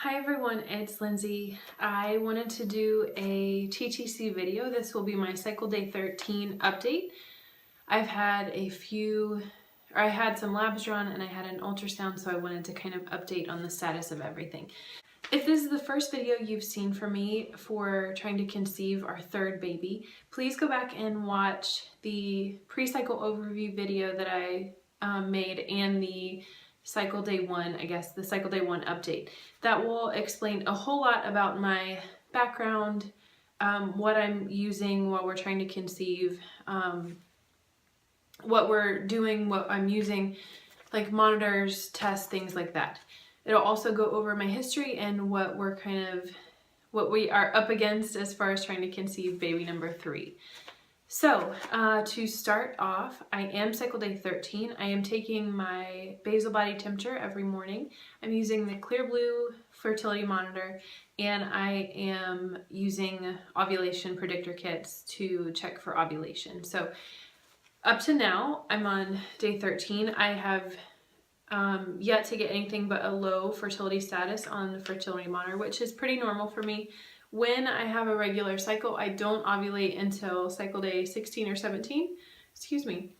Hi everyone, it's Lindsay. I wanted to do a TTC video. This will be my cycle day 13 update. I had some labs drawn and I had an ultrasound, so I wanted to kind of update on the status of everything. If this is the first video you've seen from me for trying to conceive our third baby, please go back and watch the pre-cycle overview video that I made and the cycle day one, the cycle day one update. That will explain a whole lot about my background, what I'm using while we're trying to conceive, what we're doing, what I'm using, like monitors, tests, things like that. It'll also go over my history and what we are up against as far as trying to conceive baby number 3. So to start off, I am cycle day 13. I am taking my basal body temperature every morning. I'm using the Clear Blue fertility monitor, and I am using ovulation predictor kits to check for ovulation. So up to now, I'm on day 13. I have yet to get anything but a low fertility status on the fertility monitor, which is pretty normal for me. When I have a regular cycle, I don't ovulate until cycle day 16 or 17, excuse me.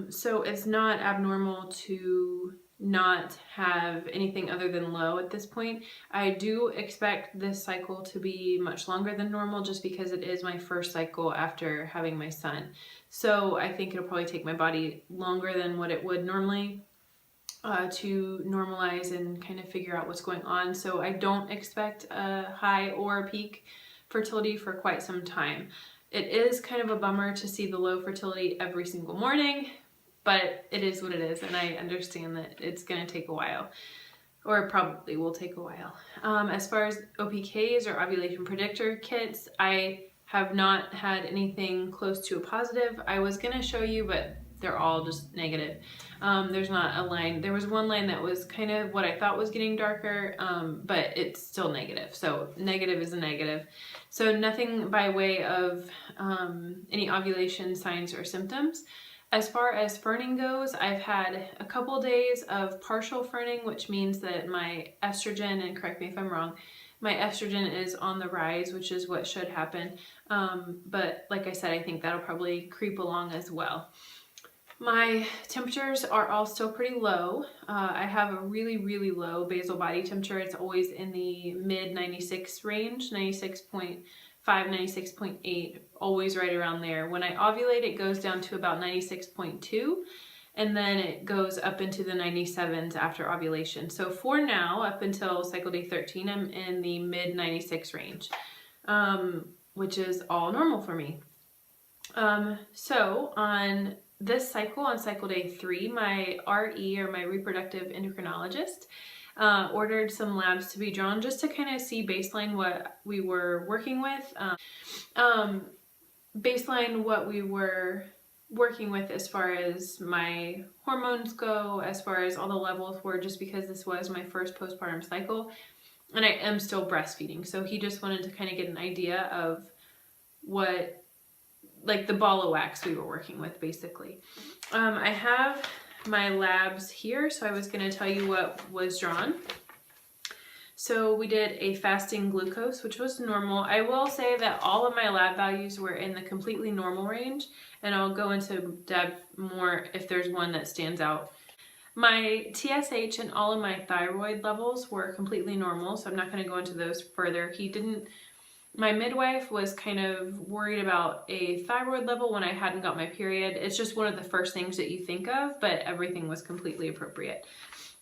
So it's not abnormal to not have anything other than low at this point. I do expect this cycle to be much longer than normal just because it is my first cycle after having my son. So I think it'll probably take my body longer than what it would normally to normalize and kind of figure out what's going on. So I don't expect a high or a peak fertility for quite some time. It is kind of a bummer to see the low fertility every single morning, but it is what it is, and I understand that it's going to take a while, or probably will take a while. As far as OPKs or ovulation predictor kits, I have not had anything close to a positive. I was going to show you, but they're all just negative. There's not a line. There was one line that was kind of what I thought was getting darker, but it's still negative. So negative is a negative. So nothing by way of any ovulation signs or symptoms. As far as ferning goes, I've had a couple days of partial ferning, which means that my estrogen, and correct me if I'm wrong, my estrogen is on the rise, which is what should happen. But like I said, I think that'll probably creep along as well. My temperatures are all still pretty low. I have a really low basal body temperature. It's always in the mid 96 range, 96.5, 96.8, always right around there. When I ovulate, it goes down to about 96.2, and then it goes up into the 97s after ovulation. So for now, up until cycle day 13, I'm in the mid 96 range, which is all normal for me. So on this cycle, on cycle day 3, my RE, or my reproductive endocrinologist, ordered some labs to be drawn just to kind of see baseline what we were working with. Baseline what we were working with as far as my hormones go, as far as all the levels were, just because this was my first postpartum cycle and I am still breastfeeding. So he just wanted to kind of get an idea of what, like the ball of wax we were working with, basically. I have my labs here, so I was going to tell you what was drawn. So we did a fasting glucose, which was normal. I will say that all of my lab values were in the completely normal range, and I'll go into depth more if there's one that stands out. My TSH and all of my thyroid levels were completely normal, so I'm not going to go into those further. My midwife was kind of worried about a thyroid level when I hadn't got my period. It's just one of the first things that you think of, but everything was completely appropriate.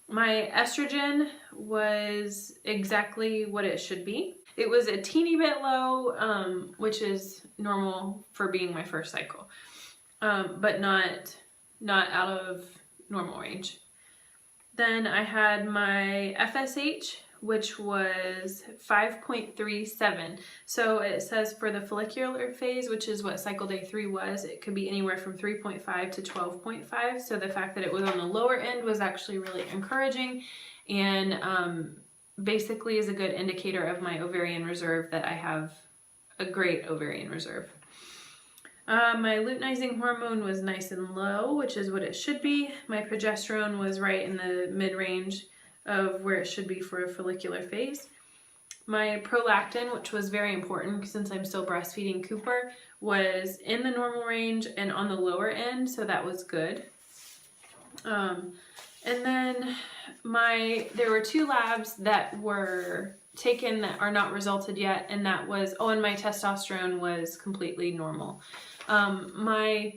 My estrogen was exactly what it should be. It was a teeny bit low, which is normal for being my first cycle, but not out of normal range. Then I had my FSH, which was 5.37. So it says for the follicular phase, which is what cycle day 3 was, it could be anywhere from 3.5 to 12.5. So the fact that it was on the lower end was actually really encouraging, and basically is a good indicator of my ovarian reserve, that I have a great ovarian reserve. My luteinizing hormone was nice and low, which is what it should be. My progesterone was right in the mid-range. of where it should be for a follicular phase. My prolactin, which was very important since I'm still breastfeeding Cooper, was in the normal range and on the lower end, so that was good. And then there were 2 labs that were taken that are not resulted yet, and that was, and my testosterone was completely normal. My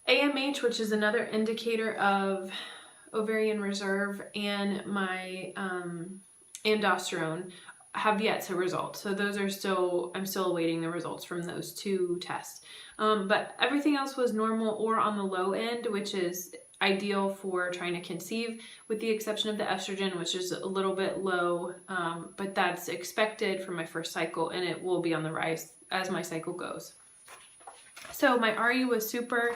AMH, which is another indicator of ovarian reserve, and my androsterone have yet to result. So those are I'm still awaiting the results from those 2 tests. But everything else was normal or on the low end, which is ideal for trying to conceive, with the exception of the estrogen, which is a little bit low, but that's expected for my first cycle, and it will be on the rise as my cycle goes. So my RE was super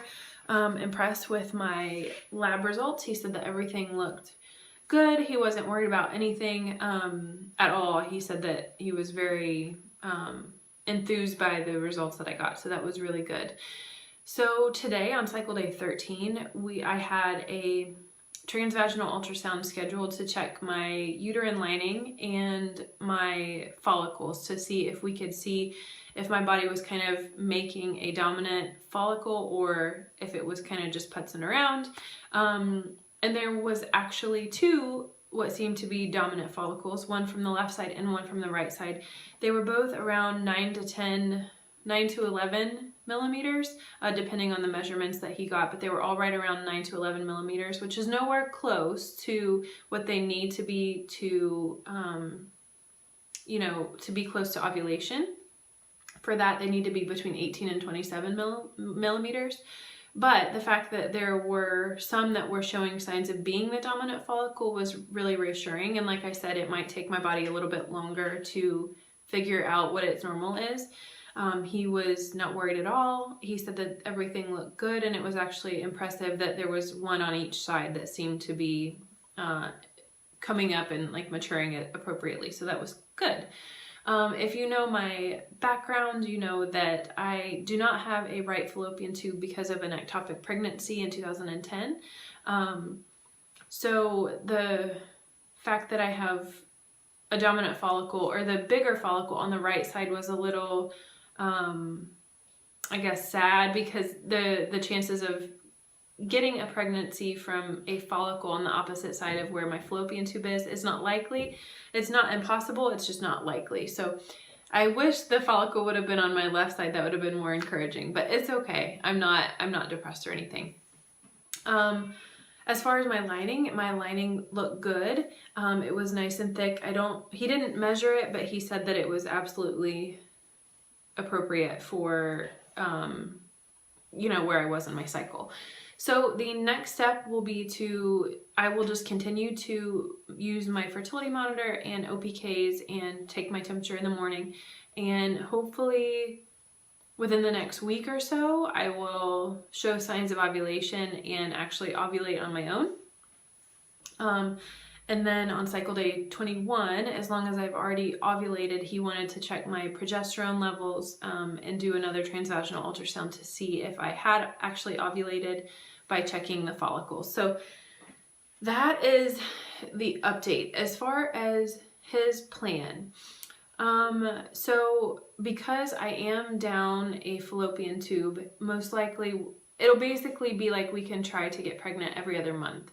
impressed with my lab results. He said that everything looked good. He wasn't worried about anything at all. He said that he was very enthused by the results that I got, so that was really good. So today on cycle day 13, I had a transvaginal ultrasound scheduled to check my uterine lining and my follicles to see if we could see if my body was kind of making a dominant follicle or if it was kind of just putzing around. And there was actually 2 what seemed to be dominant follicles, one from the left side and one from the right side. They were both around 9 to 11 millimeters, depending on the measurements that he got, but they were all right around 9 to 11 millimeters, which is nowhere close to what they need to be to be close to ovulation. For that, they need to be between 18 and 27 millimeters. But the fact that there were some that were showing signs of being the dominant follicle was really reassuring. And like I said, it might take my body a little bit longer to figure out what its normal is. He was not worried at all. He said that everything looked good, and it was actually impressive that there was one on each side that seemed to be coming up and like maturing it appropriately. So that was good. If you know my background, you know that I do not have a right fallopian tube because of an ectopic pregnancy in 2010. So the fact that I have a dominant follicle, or the bigger follicle on the right side, was a little, I guess, sad, because the chances of getting a pregnancy from a follicle on the opposite side of where my fallopian tube is not likely. It's not impossible, it's just not likely. So I wish the follicle would have been on my left side. That would have been more encouraging, but it's okay. I'm not depressed or anything. As far as my lining looked good. It was nice and thick. He didn't measure it, but he said that it was absolutely appropriate for, where I was in my cycle. So the next step will be I will just continue to use my fertility monitor and OPKs and take my temperature in the morning, and hopefully within the next week or so, I will show signs of ovulation and actually ovulate on my own. And then on cycle day 21, as long as I've already ovulated, he wanted to check my progesterone levels and do another transvaginal ultrasound to see if I had actually ovulated by checking the follicles. So that is the update as far as his plan. So because I am down a fallopian tube, most likely it'll basically be like we can try to get pregnant every other month.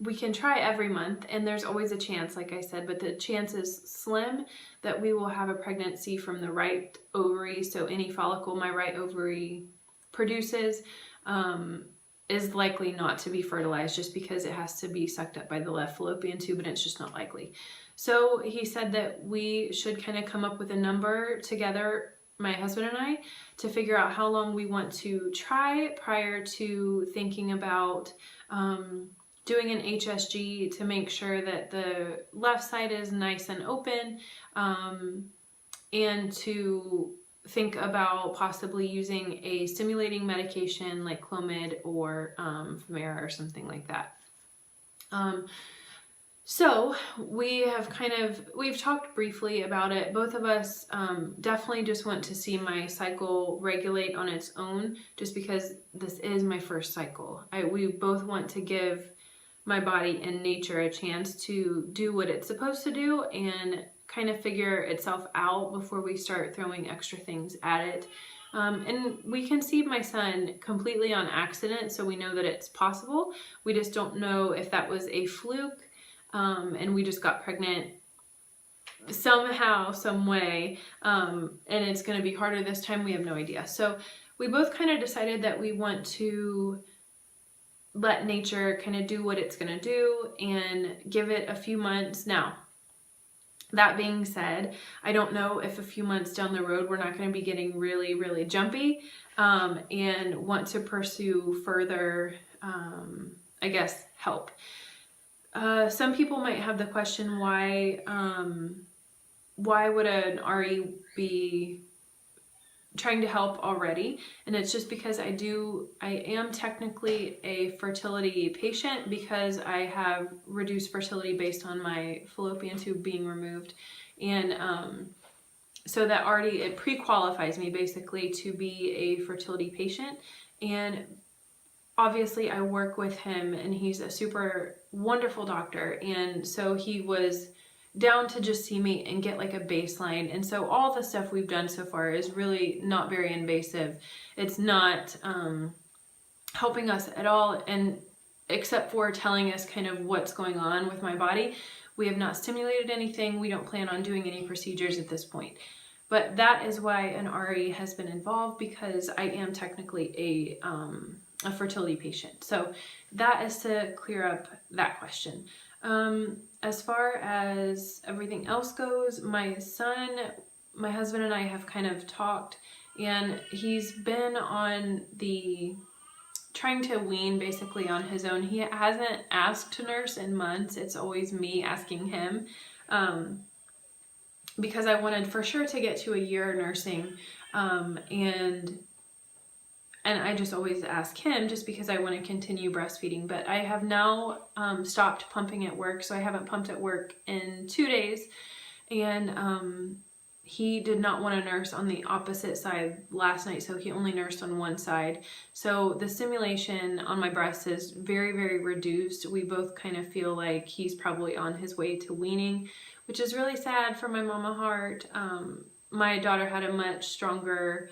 We can try every month, and there's always a chance, like I said, but the chance is slim that we will have a pregnancy from the right ovary. So any follicle my right ovary produces is likely not to be fertilized, just because it has to be sucked up by the left fallopian tube, and it's just not likely. So he said that we should kind of come up with a number together, my husband and I, to figure out how long we want to try prior to thinking about doing an HSG to make sure that the left side is nice and open, and to think about possibly using a stimulating medication like Clomid or Femera or something like that. So we've talked briefly about it. Both of us definitely just want to see my cycle regulate on its own, just because this is my first cycle. We both want to give my body and nature a chance to do what it's supposed to do and kind of figure itself out before we start throwing extra things at it. And we conceived my son completely on accident, so we know that it's possible. We just don't know if that was a fluke, and we just got pregnant somehow, some way, and it's going to be harder this time. We have no idea. So we both kind of decided that we want to let nature kind of do what it's going to do and give it a few months. Now, that being said, I don't know if a few months down the road we're not going to be getting really, really jumpy and want to pursue further, I guess, help. Some people might have the question, why would an RE be trying to help already? And it's just because I am technically a fertility patient because I have reduced fertility based on my fallopian tube being removed. And so that already, it pre-qualifies me basically to be a fertility patient. And obviously I work with him and he's a super wonderful doctor. And so he was down to just see me and get like a baseline. And so all the stuff we've done so far is really not very invasive. It's not helping us at all, and except for telling us kind of what's going on with my body. We have not stimulated anything. We don't plan on doing any procedures at this point. But that is why an RE has been involved, because I am technically a fertility patient. So that is to clear up that question. As far as everything else goes, my husband and I have kind of talked, and he's been on trying to wean basically on his own. He hasn't asked to nurse in months. It's always me asking him, because I wanted for sure to get to a year nursing, and I just always ask him just because I want to continue breastfeeding. But I have now stopped pumping at work, so I haven't pumped at work in 2 days. And he did not want to nurse on the opposite side last night, so he only nursed on one side. So the stimulation on my breast is very, very reduced. We both kind of feel like he's probably on his way to weaning, which is really sad for my mama heart. My daughter had a much stronger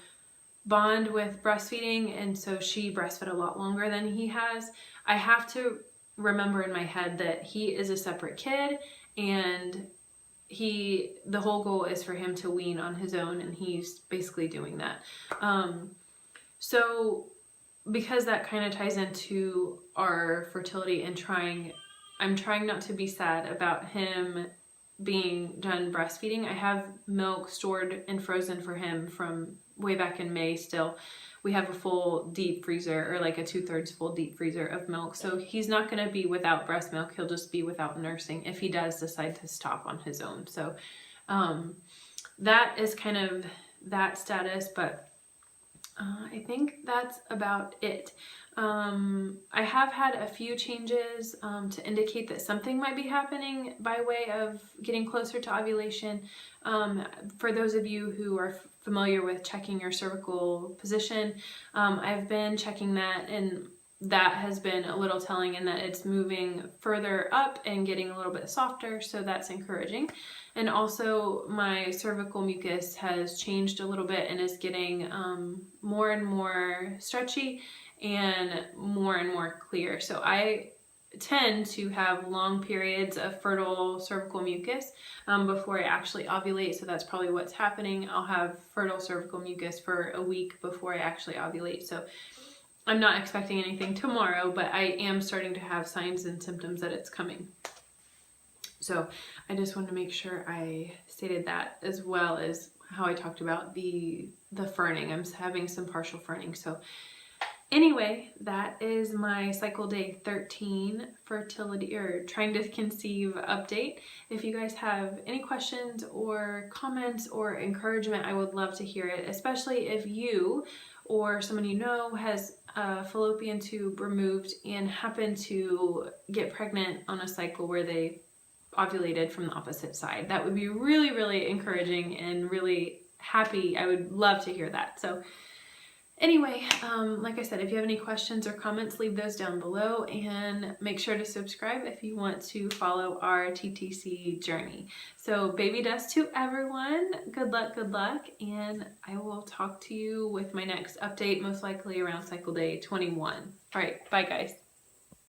bond with breastfeeding, and so she breastfed a lot longer than he has. I have to remember in my head that he is a separate kid, and the whole goal is for him to wean on his own, and he's basically doing that. So because that kind of ties into our fertility and I'm trying not to be sad about him being done breastfeeding. I have milk stored and frozen for him from way back in May still. We have a full deep freezer, or like a 2/3 full deep freezer of milk. So he's not going to be without breast milk. He'll just be without nursing if he does decide to stop on his own. So that is kind of that status, but I think that's about it. I have had a few changes to indicate that something might be happening by way of getting closer to ovulation. For those of you who are familiar with checking your cervical position, I've been checking that, and that has been a little telling in that it's moving further up and getting a little bit softer, so that's encouraging. And also my cervical mucus has changed a little bit and is getting more and more stretchy and more clear. So I tend to have long periods of fertile cervical mucus before I actually ovulate, so that's probably what's happening. I'll have fertile cervical mucus for a week before I actually ovulate. So I'm not expecting anything tomorrow, but I am starting to have signs and symptoms that it's coming. So I just wanted to make sure I stated that, as well as how I talked about the ferning. I'm having some partial ferning. So anyway, that is my cycle day 13 fertility or trying to conceive update. If you guys have any questions or comments or encouragement, I would love to hear it, especially if you or someone you know has a fallopian tube removed and happen to get pregnant on a cycle where they ovulated from the opposite side. That would be really, really encouraging and really happy. I would love to hear that. So Anyway, like I said, if you have any questions or comments, leave those down below, and make sure to subscribe if you want to follow our TTC journey. So baby dust to everyone. Good luck, and I will talk to you with my next update, most likely around cycle day 21. All right, bye guys.